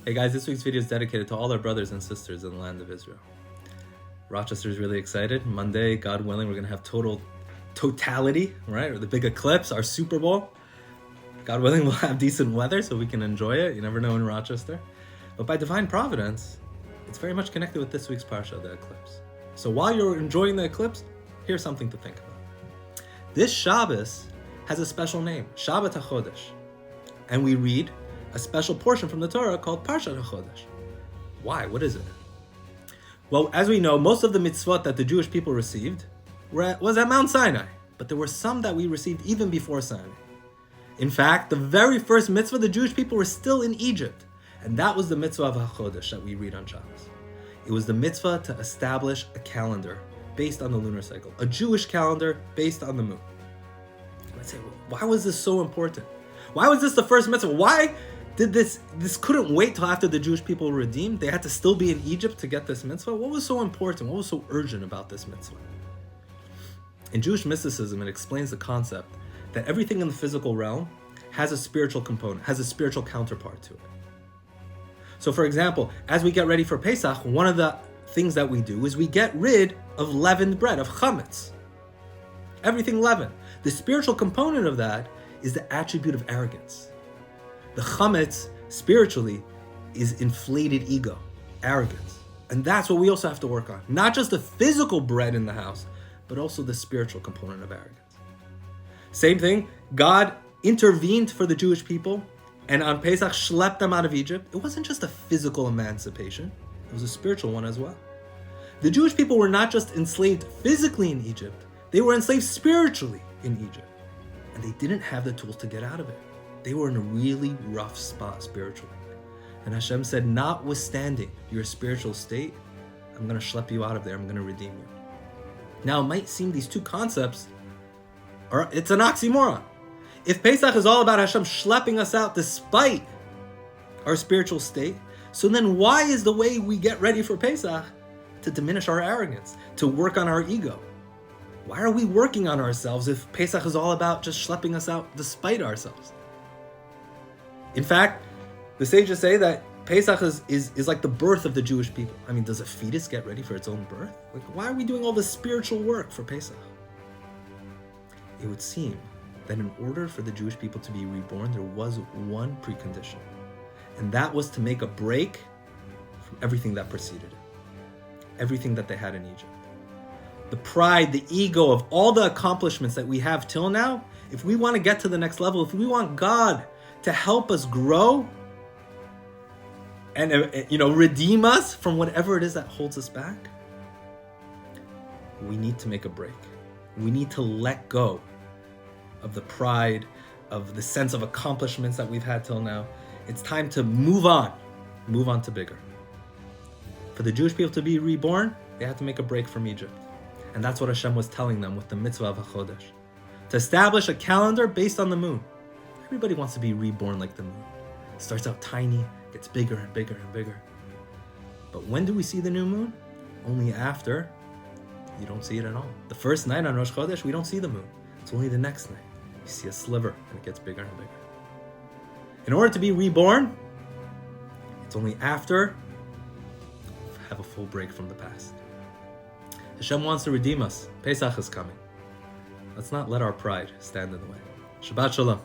Hey guys, this week's video is dedicated to all our brothers and sisters in the land of Israel. Rochester is really excited. Monday, God willing, we're going to have totality, right? Or the big eclipse, our Super Bowl. God willing, we'll have decent weather so we can enjoy it. You never know in Rochester. But by divine providence, it's very much connected with this week's Parsha, the eclipse. So while you're enjoying the eclipse, here's something to think about. This Shabbos has a special name, Shabbat Hachodesh. And we read a special portion from the Torah called Parshas Hachodesh. Why? What is it? Well, as we know, most of the mitzvot that the Jewish people received was at Mount Sinai, but there were some that we received even before Sinai. In fact, the very first mitzvah, the Jewish people were still in Egypt, and that was the mitzvah of Hachodesh that we read on Shabbos. It was the mitzvah to establish a calendar based on the lunar cycle, a Jewish calendar based on the moon. Let's say, why was this so important? Why was this the first mitzvah? Why did this couldn't wait till after the Jewish people were redeemed? They had to still be in Egypt to get this mitzvah? What was so important? What was so urgent about this mitzvah? In Jewish mysticism, it explains the concept that everything in the physical realm has a spiritual component, has a spiritual counterpart to it. So for example, as we get ready for Pesach, one of the things that we do is we get rid of leavened bread, of chametz. Everything leavened. The spiritual component of that is the attribute of arrogance. The chametz, spiritually, is inflated ego, arrogance. And that's what we also have to work on. Not just the physical bread in the house, but also the spiritual component of arrogance. Same thing, God intervened for the Jewish people, and on Pesach schlepped them out of Egypt. It wasn't just a physical emancipation, it was a spiritual one as well. The Jewish people were not just enslaved physically in Egypt, they were enslaved spiritually in Egypt. And they didn't have the tools to get out of it. They were in a really rough spot spiritually. And Hashem said, notwithstanding your spiritual state, I'm going to schlep you out of there, I'm going to redeem you. Now, it might seem these two concepts, it's an oxymoron. If Pesach is all about Hashem schlepping us out despite our spiritual state, so then why is the way we get ready for Pesach to diminish our arrogance, to work on our ego? Why are we working on ourselves if Pesach is all about just schlepping us out despite ourselves? In fact, the sages say that Pesach is like the birth of the Jewish people. I mean, does a fetus get ready for its own birth? Like, why are we doing all this spiritual work for Pesach? It would seem that in order for the Jewish people to be reborn, there was one precondition, and that was to make a break from everything that preceded it, everything that they had in Egypt. The pride, the ego of all the accomplishments that we have till now, if we want to get to the next level, if we want God to help us grow and redeem us from whatever it is that holds us back, we need to make a break. We need to let go of the pride, of the sense of accomplishments that we've had till now. It's time to move on to bigger. For the Jewish people to be reborn, they had to make a break from Egypt. And that's what Hashem was telling them with the mitzvah of Hachodesh. To establish a calendar based on the moon. Everybody wants to be reborn like the moon. It starts out tiny, gets bigger and bigger and bigger. But when do we see the new moon? Only after you don't see it at all. The first night on Rosh Chodesh, we don't see the moon. It's only the next night. You see a sliver and it gets bigger and bigger. In order to be reborn, it's only after we have a full break from the past. Hashem wants to redeem us. Pesach is coming. Let's not let our pride stand in the way. Shabbat Shalom.